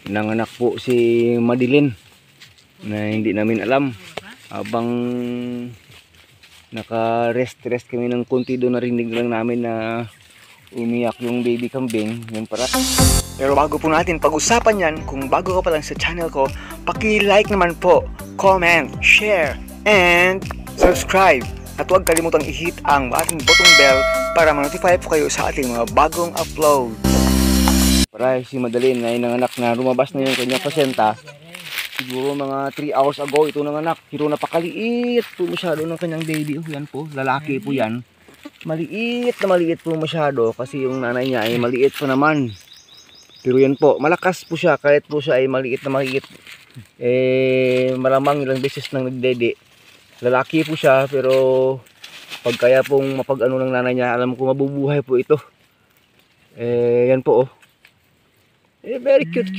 nanganak po si Madeline na hindi namin alam. Habang naka-rest kami ng konti doon, narinig lang namin na umiyak yung baby kambing. Yan para. Pero bago po natin pag-usapan yan, kung bago ka pa lang sa channel ko, paki-like naman po, comment, share, and subscribe. At huwag kalimutang i-hit ang ating button bell para ma-notify po kayo sa ating mga bagong upload. Para si Madeline ay nanganak na, lumabas na yung kanyang placenta. Siguro mga 3 hours ago ito nanganak. Pero napakaliit po masyado ng kanyang baby. Yan po, lalaki po yan. Maliit po masyado kasi yung nanay niya ay maliit pa naman. Pero yan po, malakas po siya kahit po siya ay maliit. Malamang ilang beses nang nagdede. Lalaki po siya pero pag kaya pong mapag-ano ng nanay niya, alam ko mabubuhay po ito. Yan po oh. Very cute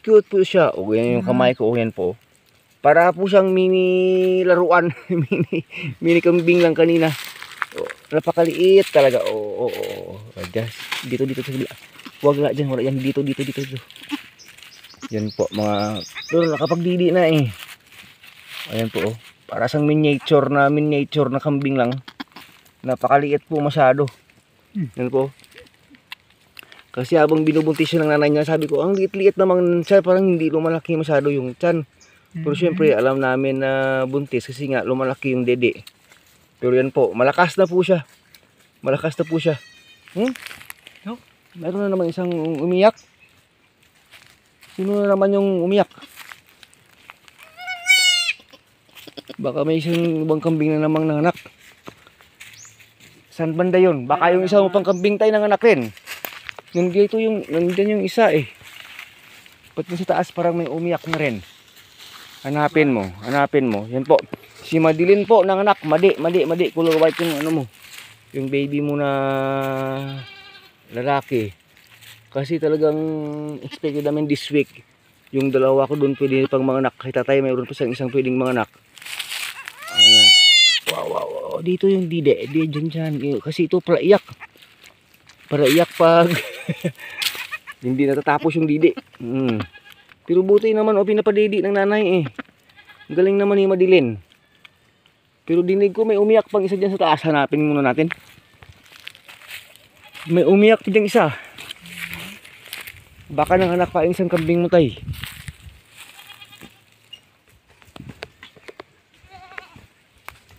po siya. O yan yung kamay ko, yan po. Para po siyang mini laruan, mini kambing lang kanina. Oh, napakaliit talaga. Dito sa kabila. Huwag nga dyan, wala yan. Dito. Yan po, mga... Pero nakapagdidi na eh. Ayan po oh. Para sang miniature na kambing lang. Napakaliit po masyado. Yan po. Kasi habang binubuntis siya ng nanay niya, sabi ko, ang liit-liit naman siya, parang hindi lumalaki masyado yung tiyan. Pero syempre, alam namin na buntis kasi nga lumalaki yung dede. Pero yan po, malakas na po siya. Meron na naman isang umiyak. Sino na naman yung umiyak? Baka may isang ibang kambing na namang nanganak. Saan banda yun? Baka yung isang pang kambing tayo nanganak rin. Nandiyan yung isa eh. Pati sa taas parang may umiyak na rin. Hanapin mo. Yan po. Si Madeline po nanganak. Madi. Color white yung ano mo. Yung baby mo na lalaki. Kasi talagang expected namin this week. Yung dalawa ko doon pwede pang manganak. Kay tatay mayroon pa isang pwedeng manganak. Ayan. Wow. Dito yung dide. Diyan. Kasi ito para iyak pag hindi natatapos yung didi. Pero buti naman pinapadidi ng nanay eh. Galing naman ni Madeline. Pero dinig ko may umiyak pang isa dyan sa taas. Hanapin muna natin. May umiyak dyan isa. Baka nanganak pa isang kambing mo tay.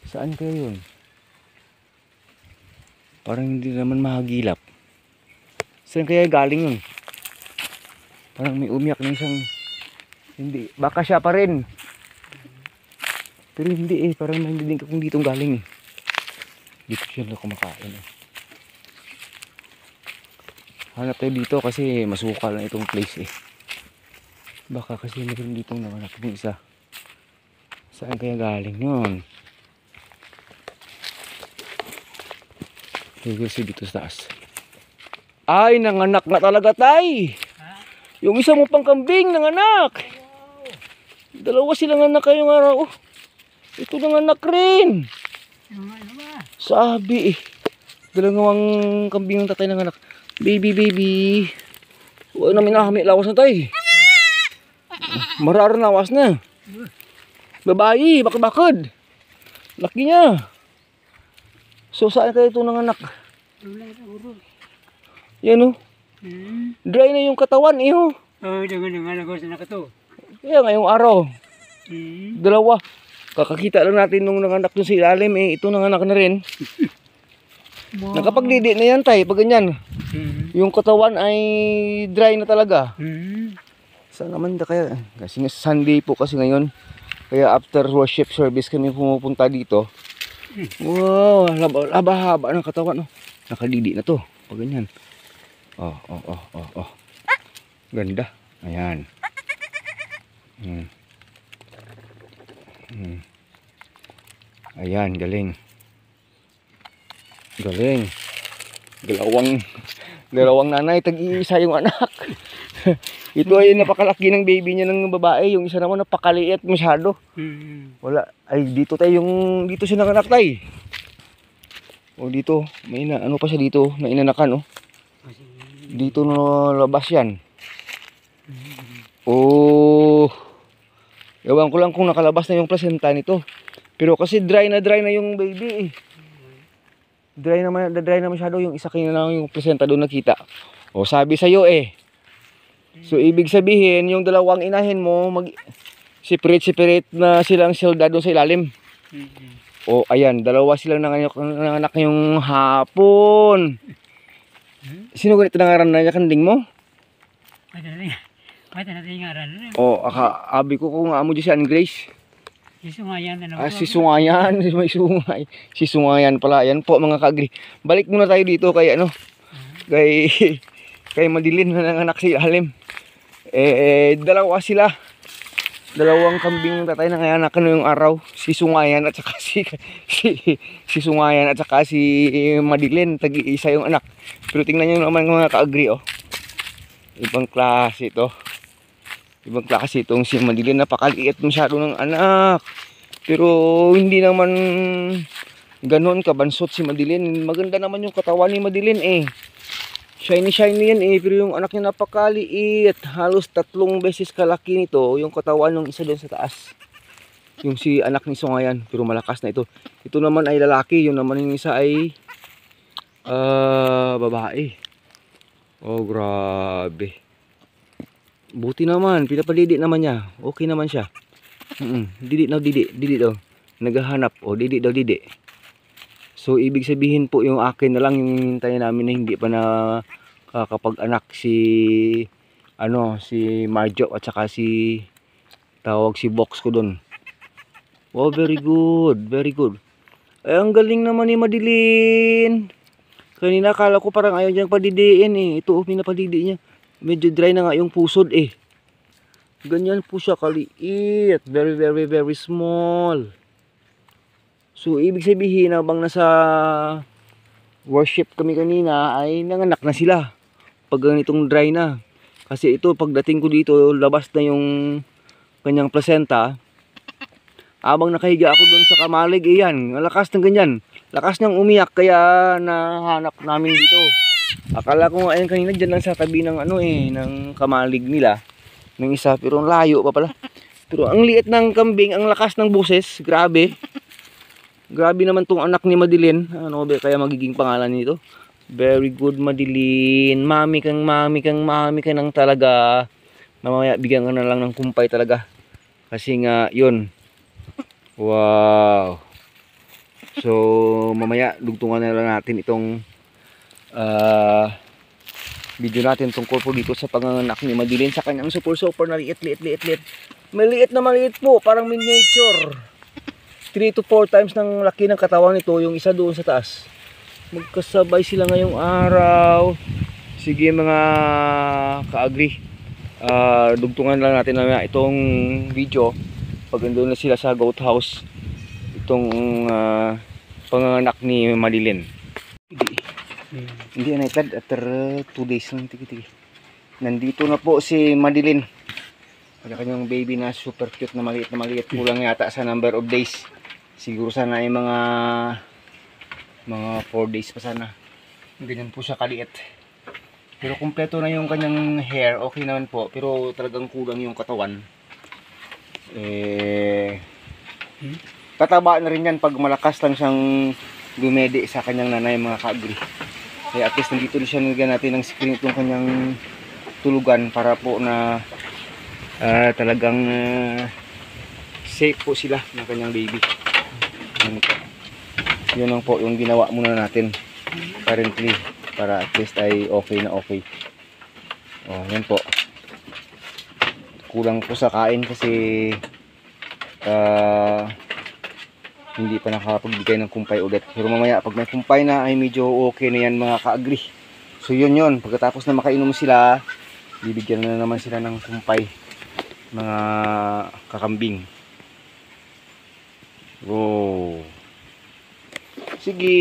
Saan kayo yun? Parang hindi naman mahagilap. Saan kaya galing yun? Parang may umiyak na isang... Hindi. Baka siya pa rin. Pero hindi eh. Parang hindi ka kung ditong galing eh. Dito siya na kumakain eh. Hanap tayo dito kasi masukal na itong place eh. Baka kasi meron ditong nanganak ng isa. Saan kaya galing yun? Kasi dito sa taas. Ay, nanganak na talaga tay. Yung isa mo pang kambing nanganak. Dalawa silang anak kayong araw. Ito nanganak rin. Sabi eh. Dalawang kambing ng tatay nanganak. Baby. Huwag namin nakami lawas na tay. Mararanawas na. Babae, bakad. Laki niya. So saan kayo ito nanganak? Yan o. Dry na yung katawan eh o. Dengan ako sa nakato. Kaya ngayong araw. Dalawa. Kakakita lang natin nung nanganak dun sa ilalim eh. Ito nanganak na rin. Nakapagdidi na yan tay. Pag ganyan. Yung katawan ay dry na talaga. Saan naman na kaya? Kasi Sunday po kasi ngayon. Kaya after worship service kami pumupunta dito. Wow, haba-haba ng katawan. Oh. Nakadidi na to. Pag ganyan. Oh. Ganda. Ayan. Ayan, galing. Dalawang nanay, tag-iisa yung anak. Ito ay napakalaki ng baby niya ng babae. Yung isa naman napakaliit masyado. Wala. Ay, dito siya nanganak tay. O dito, ano pa siya dito, na inanakan oh. Dito na labas yan. Oh, ewan ko lang kung nakalabas na yung placenta nito. Pero kasi dry na yung baby eh. Dry na masyado yung isa kanya lang yung placenta doon nakita. O sabi sa'yo eh. So ibig sabihin yung dalawang inahin mo separate na silang silda doon sa ilalim. O ayan, dalawa silang nanganak ngayong hapon. Sino ganito nangaran na niya kanding mo? Mata natin yung aral. O abi ko kung amo dyan si Ann Grace. Isungayan na Ah, si Sungayan, may sungay. Si Sungayan pala. Yan po mga kaagri. Balik muna tayo dito kay ano. Kay kay Madilin na nanganak si Halim. Dalawa sila. Dalawang kambing tatay na ngayon nakano yung araw. Si Sungayan at saka si Sungayan at saka si Madilin. Tag-iisa yung anak. Pero tingnan nyo naman mga kaagri oh. Ibang klase ito. Ibang klase itong si Madilin. Napakaliit masyado ng anak. Pero hindi naman ganon kabansot si Madilin. Maganda naman yung katawan ni Madilin eh. Shiny yan eh. Pero yung anak niya napakaliit. Halos 3 beses kalaki nito. Yung katawan ng isa doon sa taas. Yung si anak ni Sungayan. Pero malakas na ito. Ito naman ay lalaki. Yung naman yung isa ay babae. Oh grabe. Buti naman, pinapadidi naman niya. Okay naman siya. Didi daw. Naghahanap. O didi daw. So ibig sabihin po yung akin na lang yung hintayin namin na hindi pa na kakapag-anak si si Marjo at saka si Box ko doon. Wow, very good. Ay, ang galing naman ni Madilin. Kanina akala ko parang ayaw niyang padidiin eh. Ito pinapadidi niya. Medyo dry na nga yung pusod eh. Ganyan po siya kaliit. Very small. So ibig sabihin habang nasa worship kami kanina ay nanganak na sila. Pag ganitong dry na. Kasi ito pagdating ko dito labas na yung kanyang placenta. Habang nakahiga ako doon sa kamalig, iyan, lakas ng ganyan. Lakas ng umiyak kaya nahanap namin dito. Akala ko ayun kanina dyan lang sa tabi ng ng kamalig nila. Ng isa, pero layo pa pala. Pero ang liit ng kambing, ang lakas ng boses, grabe. Grabe naman tong anak ni Madilin. Ano ba kaya magiging pangalan nito? Very good Madilin. Mami kang nang talaga. Mamaya bigyan ka na lang ng kumpay talaga. Kasi nga, yun. Wow. So, mamaya dugtungan na lang natin itong video natin tungkol po dito sa panganganak ni Madilin sa kanyang super na liit. Maliit na maliit po, parang miniature. 3 to 4 times ng laki ng katawan nito, yung isa doon sa taas. Magkasabay sila ngayong araw. Sige mga kaagri. Dugtungan lang natin na itong video pag nandun na sila sa goat house, itong panganganak ni Madilin. Hindi na itad after 2 days lang. Tigi. Nandito na po si Madilin. Kanyang baby na super cute na maliit. Kulang yata sa number of days. Siguro sana ay mga 4 days pa sana. Ganyan po siya kaliit. Pero kumpleto na yung kanyang hair. Okay naman po. Pero talagang kulang yung katawan. Tataba na rin yan pag malakas lang siyang dumedi sa kanyang nanay mga kaagri. Kaya at least nandito siya, nilagyan natin ng screen itong kanyang tulugan para po na talagang safe po sila ng kanyang baby. Yun lang po yung ginawa muna natin currently para at least ay okay na okay. Yan po. Kulang po sa kain kasi hindi pa nakapagbigay ng kumpay ulit. Pero mamaya pag may kumpay na ay medyo okay na yan mga kaagri. So yun. Pagkatapos na makainom sila, bibigyan na naman sila ng kumpay. Mga kakambing. Oh. Sige.